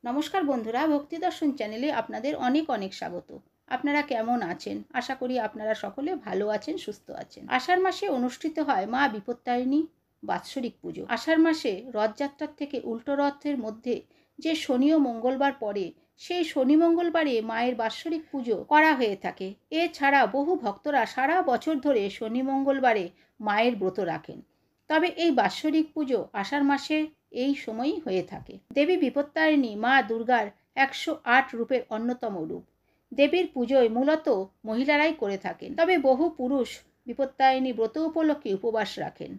নমস্কার বন্ধুরা, ভক্তি দর্শন চ্যানেলে আপনাদের অনেক অনেক স্বাগত। আপনারা কেমন আছেন? আশা করি আপনারা সকলে ভালো আছেন, সুস্থ আছেন। আষাঢ় মাসে অনুষ্ঠিত হয় মা বিপত্তারিণী বাৎসরিক পুজো। আষাঢ় মাসে রথযাত্রার থেকে উল্টো রথের মধ্যে যে শনি ও মঙ্গলবার পড়ে, সেই শনি মঙ্গলবারে মায়ের বাৎসরিক পুজো করা হয়ে থাকে। এছাড়া বহু ভক্তরা সারা বছর ধরে শনি মঙ্গলবারে মায়ের ব্রত রাখেন। তবে এই বাৎসরিক পুজো আষাঢ় মাসে এই সময়ই হয়ে থাকে। দেবী বিপত্তারিণী মা দুর্গার 108 রূপের অন্যতম রূপ। দেবীর পুজোয় মূলত মহিলারাই করে থাকেন, তবে বহু পুরুষ বিপত্তারিণী ব্রত উপলক্ষে উপবাস রাখেন।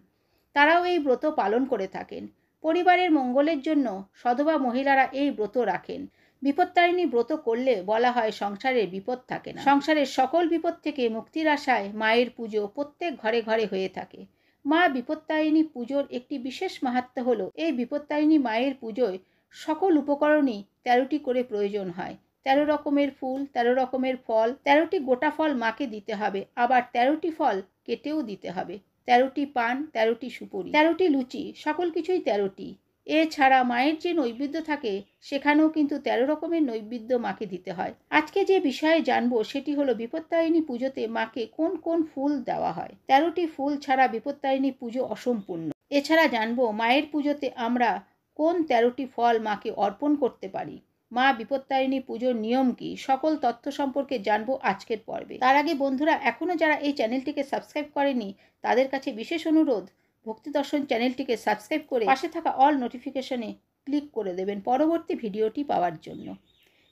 তারাও এই ব্রত পালন করে থাকেন। পরিবারের মঙ্গলের জন্য সধবা মহিলারা এই ব্রত রাখেন। বিপত্তারিণী ব্রত করলে বলা হয় সংসারের বিপদ থাকে না। সংসারের সকল বিপদ থেকে মুক্তির আশায় মায়ের পুজো প্রত্যেক ঘরে ঘরে হয়ে থাকে। মা বিপত্তারিণী পুজোর একটি বিশেষ মাহাত্ম্য হলো, এই বিপত্তারিণী মায়ের পুজোয় সকল উপকরণই 13টি করে প্রয়োজন হয়। 13 রকমের ফুল, 13 রকমের ফল, 13টি গোটা ফল মাকে দিতে হবে, আবার 13টি ফল কেটেও দিতে হবে, 13টি পান, 13টি সুপুরি, 13টি লুচি, সকল কিছুই 13টি। এছাড়া মায়ের যে নৈবেদ্য থাকে সেখানেও কিন্তু 13 রকমের নৈবেদ্য মাকে দিতে হয়। আজকে যে বিষয়ে জানবো সেটি হলো বিপত্তারিণী পুজোতে মাকে কোন কোন ফুল দেওয়া হয়। 13টি ফুল ছাড়া বিপত্তারিণী পুজো অসম্পূর্ণ। এছাড়া জানবো মায়ের পুজোতে আমরা কোন 13টি ফল মাকে অর্পণ করতে পারি, মা বিপত্তারিণী পুজোর নিয়ম কি, সকল তথ্য সম্পর্কে জানবো আজকের পর্বে। তার আগে বন্ধুরা, এখনো যারা এই চ্যানেলটিকে সাবস্ক্রাইব করেনি তাদের কাছে বিশেষ অনুরোধ, ভক্তি দর্শন চ্যানেলটিকে সাবস্ক্রাইব করে পাশে থাকা অল নোটিফিকেশনে ক্লিক করে দেবেন পরবর্তী ভিডিওটি পাওয়ার জন্য।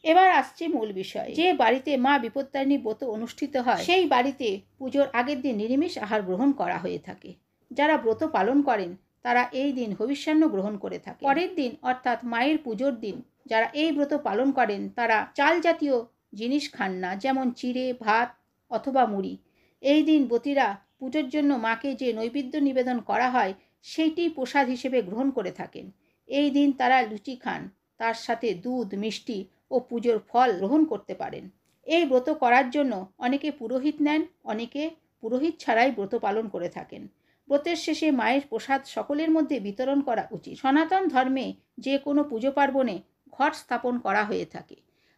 এবার আসছে মূল বিষয়। যে বাড়িতে মা বিপত্তারিণী ব্রত অনুষ্ঠিত হয় সেই বাড়িতে পুজোর আগের দিন নিরামিষ আহার গ্রহণ করা হয়ে থাকে। যারা ব্রত পালন করেন তারা এই দিন হবিষ্যান্ন গ্রহণ করে থাকে। পরের দিন অর্থাৎ মায়ের পুজোর দিন যারা এই ব্রত পালন করেন তারা চাল জাতীয় জিনিস খান না, যেমন চিড়ে, ভাত অথবা মুড়ি। এই দিন ব্রতীরা পুজোর জন্য মাকে যে নৈবেদ্য নিবেদন করা হয় সেইটি প্রসাদ হিসেবে গ্রহণ করে থাকেন। এই দিন তারা লুচি খান, তার সাথে দুধ, মিষ্টি ও পুজোর ফল গ্রহণ করতে পারেন। এই ব্রত করার জন্য অনেকে পুরোহিত নেন, অনেকে পুরোহিত ছাড়াই ব্রত পালন করে থাকেন। ব্রতের শেষে মায়ের প্রসাদ সকলের মধ্যে বিতরণ করা উচিত। সনাতন ধর্মে যে কোনো পুজো পার্বণে ঘট স্থাপন করা হয়ে থাকে।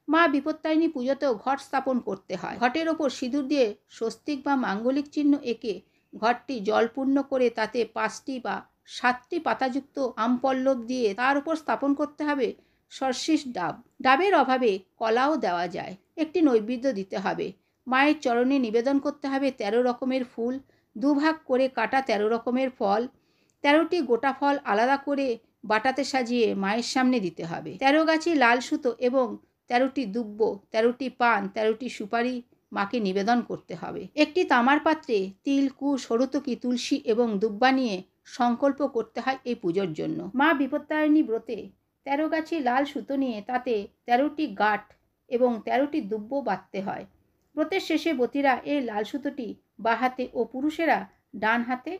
মা বিপত্তারিণী পুজোতেও ঘট স্থাপন করতে হয়। ঘটের ওপর সিঁদুর দিয়ে স্বস্তিক বা মাঙ্গলিক চিহ্ন এঁকে ঘরটি জলপূর্ণ করে তাতে 5টি বা 7টি পাতাযুক্ত আমপল্লব দিয়ে তার উপর স্থাপন করতে হবে সর্ষিস ডাব। ডাবের অভাবে কলাও দেওয়া যায়। একটি নৈবেদ্য দিতে হবে। মায়ের চরণে নিবেদন করতে হবে 13 রকমের ফুল, দুভাগ করে কাটা 13 রকমের ফল, 13টি গোটা ফল আলাদা করে বাটাতে সাজিয়ে মায়ের সামনে দিতে হবে। 13 গাছি লাল সুতো এবং 13টি দুব্ব, 13টি পান, 13টি সুপারি মাকে নিবেদন করতে হবে। একটি তামার পাত্রে তিল, কুশ, হরতকি, তুলসী এবং দুব্বা নিয়ে সংকল্প করতে হয় এই পুজোর জন্য। মা বিপত্তারিণী ব্রতে 13 গাছি লাল সুতো নিয়ে তাতে 13টি গাঁঠ এবং 13টি দুব্ব বাঁধতে হয়। ব্রতের শেষে ব্রতীরা এই লাল সুতোটি বাঁ হাতে ও পুরুষেরা ডান হাতে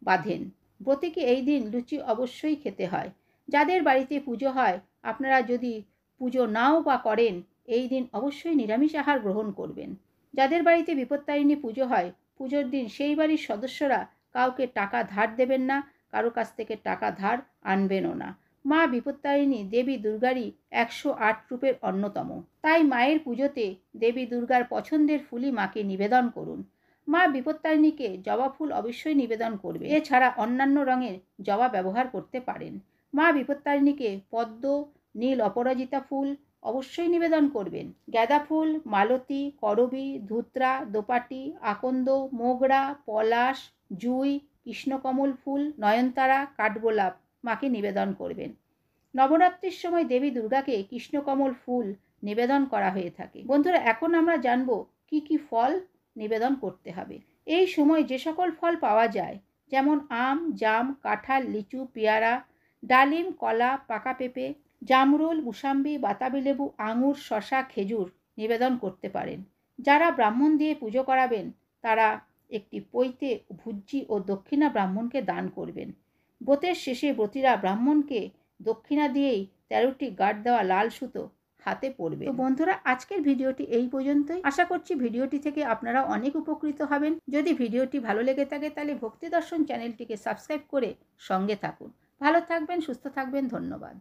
বাঁধেন। ব্রতীকে এই দিন লুচি অবশ্যই খেতে হয়। যাদের বাড়িতে পুজো হয়, আপনারা যদি পুজো নাও বা করেন, এই দিন অবশ্যই নিরামিষ আহার গ্রহণ করবেন। যাদের বাড়িতে বিপত্তারিণী পুজো হয়, পুজোর দিন সেই বাড়ির সদস্যরা কাউকে টাকা ধার দেবেন না, কারো কাছ থেকে টাকা ধার আনবেনও না। মা বিপত্তারিণী দেবী দুর্গারই 108 রূপের অন্যতম। তাই মায়ের পুজোতে দেবী দুর্গার পছন্দের ফুলই মাকে নিবেদন করুন। মা বিপত্তারিণীকে জবা ফুল অবশ্যই নিবেদন করবে। এছাড়া অন্যান্য রঙের জবা ব্যবহার করতে পারেন। মা বিপত্তারিণীকে পদ্ম, নীল অপরাজিতা ফুল অবশ্যই নিবেদন করবেন। গাঁদা ফুল, মালতী, করবী, ধুত্রা, দোপাটি, আকন্দ, মোগরা, পলাশ, জুঁই, কৃষ্ণকমল ফুল, নয়নতারা, কাঠগোলাপ মাকে নিবেদন করবেন। নবরাত্রির সময় দেবী দুর্গাকে কৃষ্ণকমল ফুল নিবেদন করা হয়ে থাকে। বন্ধুরা, এখন আমরা জানবো কি কি ফল নিবেদন করতে হবে। এই সময় যে সকল ফল পাওয়া যায়, যেমন আম, জাম, কাঁঠাল, লিচু, পেয়ারা, ডালিম, কলা, পাকা পেঁপে, জামরুল, মুসাম্বি, বাতাবি লেবু, আঙুর, শশা, খেজুর নিবেদন করতে পারেন। যারা ব্রাহ্মণ দিয়ে পুজো করাবেন তারা একটি পৈতে, ভুজ্জি ও দক্ষিণা ব্রাহ্মণকে দান করবেন। ব্রতের শেষে ব্রতীরা ব্রাহ্মণকে দক্ষিণা দিয়েই 13টি গাঁঠ দেওয়া লাল সুতো হাতে পড়বে। তো বন্ধুরা, আজকের ভিডিওটি এই পর্যন্তই। আশা করছি ভিডিওটি থেকে আপনারা অনেক উপকৃত হবেন। যদি ভিডিওটি ভালো লেগে থাকে তাহলে ভক্তি দর্শন চ্যানেলটিকে সাবস্ক্রাইব করে সঙ্গে থাকুন। ভালো থাকবেন, সুস্থ থাকবেন। ধন্যবাদ।